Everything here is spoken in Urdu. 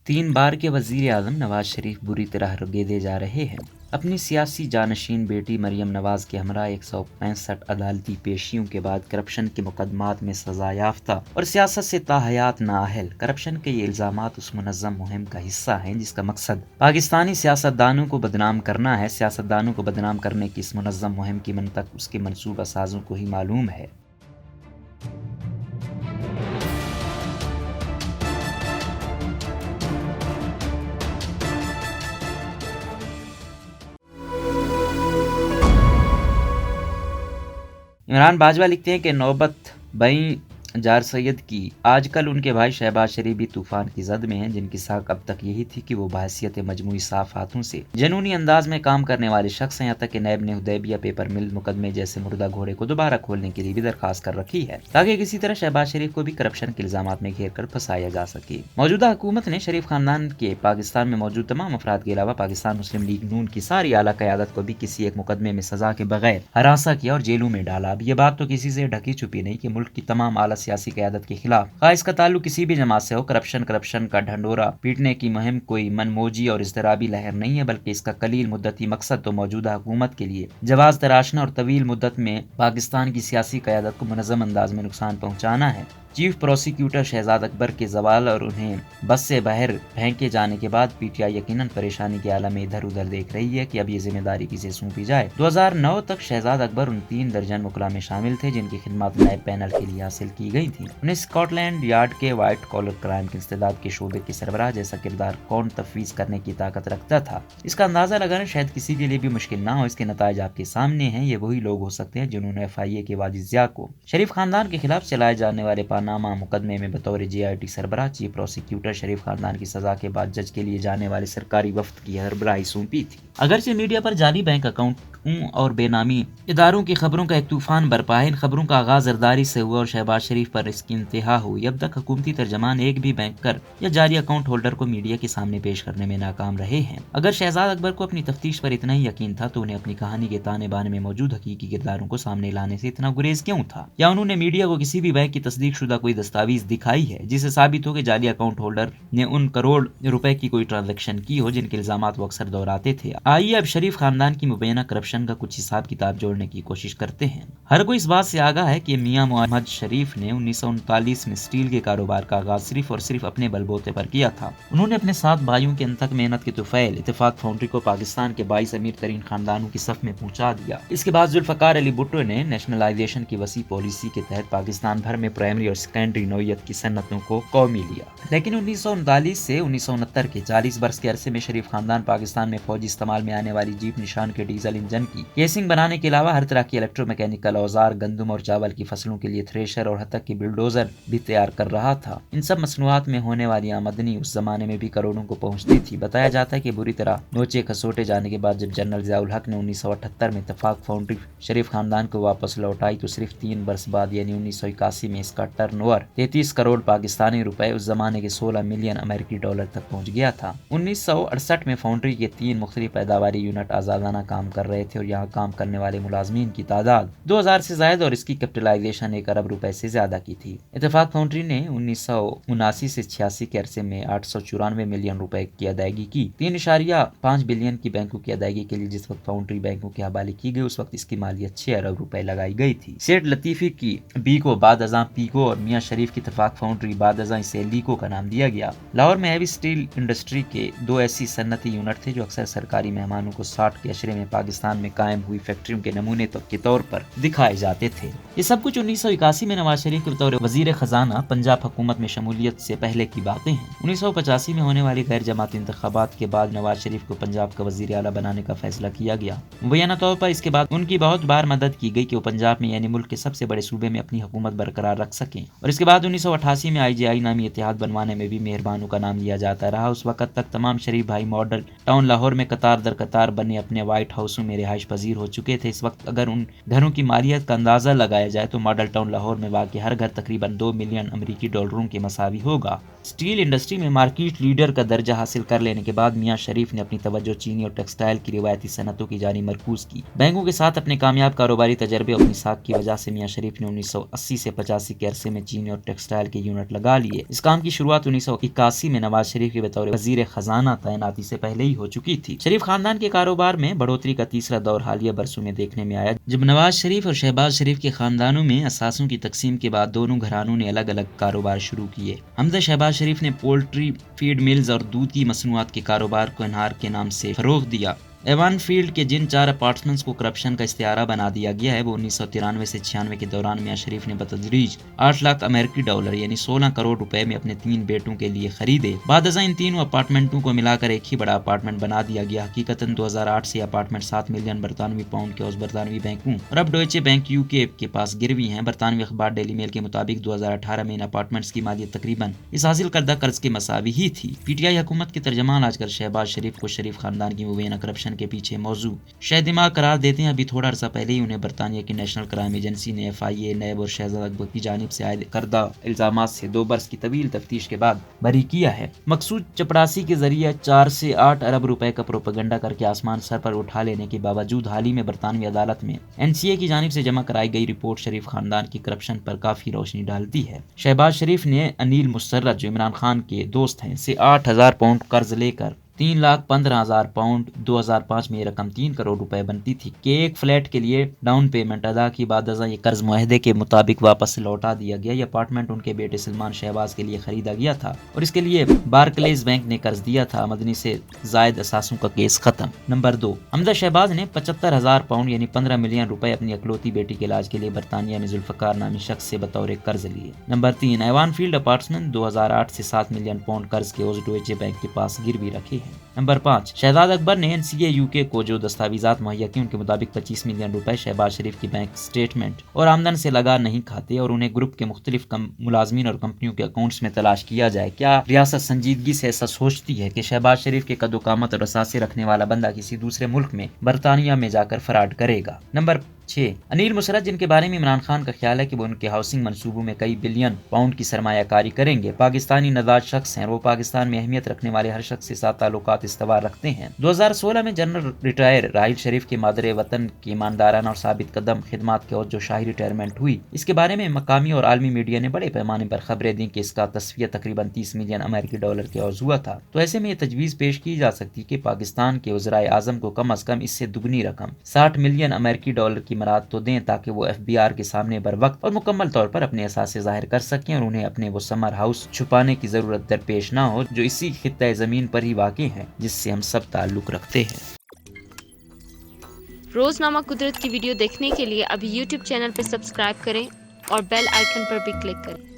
3 بار کے وزیر اعظم نواز شریف بری طرح رگیدے جا رہے ہیں۔ اپنی سیاسی جانشین بیٹی مریم نواز کے ہمراہ 165 عدالتی پیشیوں کے بعد کرپشن کے مقدمات میں سزا یافتہ اور سیاست سے تاحیات نااہل کرپشن کے یہ الزامات اس منظم مہم کا حصہ ہیں جس کا مقصد پاکستانی سیاستدانوں کو بدنام کرنا ہے۔ سیاستدانوں کو بدنام کرنے کی اس منظم مہم کی منطق اس کے منصوبہ سازوں کو ہی معلوم ہے۔ عمران باجوہ لکھتے ہیں کہ نوبت بئیں جار سید کی آج کل ان کے بھائی شہباز شریف بھی طوفان کی زد میں ہیں، جن کی ساکھ اب تک یہی تھی کہ وہ بحیثیت مجموعی صاف ہاتھوں سے جنونی انداز میں کام کرنے والے شخص ہیں، یہاں تک کہ نیب نے حدیبیہ پیپر مل مقدمے جیسے مردہ گھوڑے کو دوبارہ کھولنے کے لیے بھی درخواست کر رکھی ہے تاکہ کسی طرح شہباز شریف کو بھی کرپشن کے الزامات میں گھیر کر پھنسایا جا سکے۔ موجودہ حکومت نے شریف خاندان کے پاکستان میں موجود تمام افراد کے علاوہ پاکستان مسلم لیگ نون کی ساری اعلیٰ قیادت کو بھی کسی ایک مقدمے میں سزا کے بغیر ہراساں کیا اور جیلوں میں ڈالا۔ اب یہ بات تو کسی سے ڈھکی چھپی نہیں کہ ملک کی تمام اعلیٰ سیاسی قیادت کے خلاف، خواہ اس کا تعلق کسی بھی جماعت سے ہو، کرپشن کا ڈھنڈورا پیٹنے کی مہم کوئی من موجی اور اضطرابی لہر نہیں ہے، بلکہ اس کا قلیل مدتی مقصد تو موجودہ حکومت کے لیے جواز تراشنا اور طویل مدت میں پاکستان کی سیاسی قیادت کو منظم انداز میں نقصان پہنچانا ہے۔ چیف پروسیکیوٹر شہزاد اکبر کے زوال اور انہیں بس سے باہر پھینکے جانے کے بعد پی ٹی آئی یقیناً پریشانی کے عالم میں ادھر ادھر دیکھ رہی ہے کہ اب یہ ذمہ داری کسے سونپی جائے۔ 2009 تک شہزاد اکبر ان 3 درجن وکلاء میں شامل تھے جن کی خدمات نائب پینل کے لیے حاصل کی گئی تھیں۔ انہیں اسکاٹ لینڈ یارڈ کے وائٹ کالر کرائم کے انسداد کے شعبے کے سربراہ جیسا کردار کون تفویض کرنے کی طاقت رکھتا تھا، اس کا اندازہ لگانا شاید کسی کے لیے بھی مشکل نہ ہو۔ اس کے نتائج آپ کے سامنے ہیں۔ یہ وہی لوگ ہو سکتے ہیں جنہوں نے ایف آئی اے کے وادی ضیاء کو شریف خاندان کے خلاف چلائے جانے والے پاناما مقدمے میں بطور جے آئی ٹی سربراہ چیف پروسیکیوٹر شریف خاندان کی سزا کے بعد جج کے لیے جانے والے سرکاری وفد کی سربراہی سونپی تھی۔ اگرچہ میڈیا پر جعلی بینک اکاؤنٹوں اور بے نامی اداروں کی خبروں کا ایک طوفان برپا ہے، ان خبروں کا آغاز زرداری سے ہوا اور شہباز شریف پر اس کی انتہا ہوئی۔ اب تک حکومتی ترجمان ایک بھی بینکر یا جعلی اکاؤنٹ ہولڈر کو میڈیا کے سامنے پیش کرنے میں ناکام رہے ہیں۔ اگر شہزاد اکبر کو اپنی تفتیش پر اتنا ہی یقین تھا تو انہیں اپنی کہانی کے تانے بانے میں موجود حقیقی کرداروں کو سامنے لانے سے اتنا گریز کیوں تھا؟ یا انہوں نے میڈیا کو کسی بھی بینک کی تصدیق شدہ کوئی دستاویز دکھائی ہے جسے ثابت ہو کہ جعلی اکاؤنٹ ہولڈر نے ان کروڑ روپے کی کوئی ٹرانزیکشن کی ہو جن کے الزامات وہ اکثر دہراتے تھے؟ آئیے اب شریف خاندان کی مبینہ کرپشن کا کچھ حساب کتاب جوڑنے کی کوشش کرتے ہیں۔ ہر کوئی اس بات سے آگاہ ہے کہ میاں محمد شریف نے 1939 میں سٹیل کے کاروبار کا آغاز صرف اور صرف اپنے بل بوتے پر کیا تھا۔ انہوں نے اپنے 7 بھائیوں کے انتھک محنت کے طفیل اتفاق فاؤنڈری کو پاکستان کے 22 امیر ترین خاندانوں کی صف میں پہنچا دیا۔ اس کے بعد ذوالفقار علی بھٹو نے نیشنلائزیشن کی وسیع پالیسی کے تحت پاکستان بھر میں پرائمری اور سیکنڈری نوعیت کی صنعتوں کو قومی لیا، لیکن 1939 سے 1969 کے 40 برس کے عرصے میں شریف خاندان پاکستان میں فوجی استعمال میں آنے والی جیپ نشان کے ڈیزل انجن کی کیسنگ بنانے کے علاوہ ہر طرح کی الیکٹرو میکینیکل اوزار، گندم اور چاول کی فصلوں کے لیے تھریشر اور حتیٰ کہ بلڈوزر بھی تیار کر رہا تھا۔ ان سب مصنوعات میں ہونے والی آمدنی اس زمانے میں بھی کروڑوں کو پہنچتی تھی۔ بتایا جاتا ہے کہ بری طرح نوچے کھسوٹے جانے کے بعد جب جنرل ضیاء الحق نے 1978 میں اتفاق فاؤنڈری شریف خاندان کو واپس لوٹائی تو صرف 3 برس بعد یعنی 1981 میں اس کا ٹرن اوور 33 کروڑ پاکستانی روپے، اس زمانے کے 16 ملین امریکی ڈالر تک پہنچ گیا تھا۔ 1968 میں فاؤنڈری کے 3 مختلف پیداواری یونٹ آزادانہ کام کر رہے تھے اور یہاں کام کرنے والے ملازمین کی تعداد 2000 سے زائد اور اس کی کیپٹلائزیشن 1 ارب روپے سے زیادہ کی تھی۔ اتفاق فاؤنڈری نے 1979 سے 86 کے عرصے میں 894 ملین روپے کی ادائیگی کی۔ 3.5 بلین کی بینکوں کی ادائیگی کے لیے جس وقت فاؤنڈری بینکوں کے حوالے کی گئی اس وقت اس کی مالیت 6 ارب روپے لگائی گئی تھی۔ سیٹ لطیفی کی بی کو بعد ازاں پیکو اور میاں شریف کی اتفاق فاؤنڈری بعد ازاں اسے لیکو کا نام دیا گیا۔ لاہور میں ہیوی سٹیل انڈسٹری کے 2 ایسی صنعتی یونٹ تھے جو اکثر سرکاری مہمانوں کو 60 کے عشرے میں پاکستان میں قائم ہوئی فیکٹریوں کے نمونے کے طور پر دکھائے جاتے تھے۔ یہ سب کچھ 1981 میں نواز شریف کے بطور وزیر خزانہ پنجاب حکومت میں شمولیت سے پہلے کی باتیں ہیں۔ 1985 میں ہونے والی غیر جماعتی انتخابات کے بعد نواز شریف کو پنجاب کا وزیر اعلیٰ بنانے کا فیصلہ کیا گیا۔ مبینہ طور پر اس کے بعد ان کی بہت بار مدد کی گئی کہ وہ پنجاب میں یعنی ملک کے سب سے بڑے صوبے میں اپنی حکومت برقرار رکھ سکیں، اور اس کے بعد 1988 میں آئی جے آئی نامی اتحاد بنوانے میں بھی مہربانوں کا نام لیا جاتا رہا۔ اس وقت تک تمام شریف بھائی ماڈل ٹاؤن لاہور میں قطار در قطار بنے اپنے وائٹ ہاؤسوں میں رہائش پذیر ہو چکے تھے۔ اس وقت اگر ان گھروں کی مالیت کا اندازہ لگایا جائے تو ماڈل ٹاؤن لاہور میں واقع ہر گھر تقریباً 2 ملین امریکی ڈالروں کے مساوی ہوگا۔ سٹیل انڈسٹری میں مارکیٹ لیڈر کا درجہ حاصل کر لینے کے بعد میاں شریف نے اپنی توجہ چینی اور ٹیکسٹائل کی روایتی صنعتوں کی جانب مرکوز کی۔ بینکوں کے ساتھ اپنے کامیاب کاروباری تجربے اور اپنی ساکھ کی وجہ سے میاں شریف نے 1980 سے 85 کے عرصے میں چینی اور ٹیکسٹائل کے یونٹ لگا لیے۔ اس کام کی شروعات 1981 میں نواز شریف کے بطور وزیر خزانہ تعیناتی سے پہلے ہی ہو چکی تھی۔ شریف خاندان کے کاروبار میں بڑھوتری کا تیسرا دور حالیہ برسوں میں دیکھنے میں آیا، جب نواز شریف اور شہباز شریف کے خاندانوں میں اثاثوں کی تقسیم کے بعد دونوں گھرانوں نے الگ الگ کاروبار شروع کیے۔ حمزہ شہباز شریف نے پولٹری، فیڈ ملز اور دودھ کی مصنوعات کے کاروبار کو انہار کے نام سے فروغ دیا۔ ایوان فیلڈ کے جن 4 اپارٹمنٹس کو کرپشن کا استعارہ بنا دیا گیا ہے، وہ 1993 سے 96 کے دوران میاں شریف نے بتدریج 8 لاکھ امریکی ڈالر یعنی 16 کروڑ روپے میں اپنے 3 بیٹوں کے لیے خریدے۔ بعد ازاں ان تینوں اپارٹمنٹوں کو ملا کر ایک ہی بڑا اپارٹمنٹ بنا دیا گیا۔ حقیقتاً 2008 سے اپارٹمنٹ 7 ملین برطانوی پاؤنڈ کے عوض برطانوی بینکوں اور اب ڈوئچے بینک UK کے پاس گروی ہیں۔ برطانوی اخبار ڈیلی میل کے مطابق 2018 میں ان اپارٹمنٹس کی مالیت تقریباً اس حاصل کردہ قرض کے مساوی ہی تھی۔ PTI حکومت کے ترجمان آج کل شہباز شریف کو شریف خاندان کی مبینہ کرپشن کے پیچھے موضوع شاید دماغ قرار دیتے ہیں۔ ابھی تھوڑا عرصہ پہلے ہی انہیں برطانیہ کی نیشنل کرائم ایجنسی نے FIA، نیب اور شہزادہ اکبر کی جانب سے عائد کردہ الزامات سے 2 برس کی طویل تفتیش کے بعد بری کیا ہے۔ مقصود چپڑاسی کے ذریعے 4 سے 8 ارب روپے کا پروپیگنڈا کر کے آسمان سر پر اٹھا لینے کے باوجود حال ہی میں برطانوی عدالت میں NCA کی جانب سے جمع کرائی گئی رپورٹ شریف خاندان کی کرپشن پر کافی روشنی ڈالتی ہے۔ شہباز شریف نے انیل مسرت، جو عمران خان کے دوست ہیں، سے 8,000 پاؤنڈ قرض لے کر 3,15,000 پاؤنڈ 2005 میں یہ رقم 3 کروڑ روپے بنتی تھی کہ ایک فلیٹ کے لیے ڈاؤن پیمنٹ ادا کی، بعد ازاں یہ قرض معاہدے کے مطابق واپس لوٹا دیا گیا۔ یہ اپارٹمنٹ ان کے بیٹے سلمان شہباز کے لیے خریدا گیا تھا اور اس کے لیے بارکلیز بینک نے قرض دیا تھا۔ مدنی سے زائد اثاثوں کا کیس ختم۔ نمبر 2، حمزہ شہباز نے 75,000 پاؤنڈ یعنی 15 ملین روپے اپنی اکلوتی بیٹی کے علاج کے لیے برطانیہ میں ذوالفقار نامی شخص سے بطور قرض لیے۔ نمبر 3، ایوان فیلڈ اپارٹمنٹ 2008 سے 7 ملین پاؤنڈ قرض کے عوض ڈوئچے بینک کے پاس گروی رکھے ہیں۔ نمبر 5، شہزاد اکبر نے NCA UK کو جو دستاویزات مہیا کی ان کے مطابق 25 ملین روپے شہباز شریف کی بینک سٹیٹمنٹ اور آمدن سے لگا نہیں کھاتے اور انہیں گروپ کے مختلف ملازمین اور کمپنیوں کے اکاؤنٹس میں تلاش کیا جائے۔ کیا ریاست سنجیدگی سے ایسا سوچتی ہے کہ شہباز شریف کے قد و قامت اور اثاثے رکھنے والا بندہ کسی دوسرے ملک میں برطانیہ میں جا کر فراڈ کرے گا؟ نمبر 6، انیل مسرت، جن کے بارے میں عمران خان کا خیال ہے کہ وہ ان کے ہاؤسنگ منصوبوں میں کئی بلین پاؤنڈ کی سرمایہ کاری کریں گے، پاکستانی نژاد شخص ہیں اور وہ پاکستان میں اہمیت رکھنے والے ہر شخص کے ساتھ تعلقات استوار رکھتے ہیں۔ 2016 میں جنرل ریٹائر راحیل شریف کے مادر وطن کی ایماندارانہ اور ثابت قدم خدمات کے عوض جو شاہی ریٹائرمنٹ ہوئی، اس کے بارے میں مقامی اور عالمی میڈیا نے بڑے پیمانے پر خبریں دیں کہ اس کا تصفیہ تقریباً 30 ملین امریکی ڈالر کے عوض ہوا تھا۔ تو ایسے میں یہ تجویز پیش کی جا سکتی کہ پاکستان کے وزرائے اعظم کو کم از کم اس سے دگنی رقم 60 ملین امریکی ڈالر کی مراد تو دیں تاکہ وہ FBR کے سامنے بر وقت اور مکمل طور پر اپنے اثاثے ظاہر کر سکیں اور انہیں اپنے وہ سمر ہاؤس چھپانے کی ضرورت درپیش نہ ہو جو اسی خطہ زمین پر ہی واقع ہے جس سے ہم سب تعلق رکھتے ہیں۔ روزنامہ قدرت کی ویڈیو دیکھنے کے لیے ابھی YouTube چینل پر سبسکرائب کریں اور بیل آئیکن پر بھی کلک کریں۔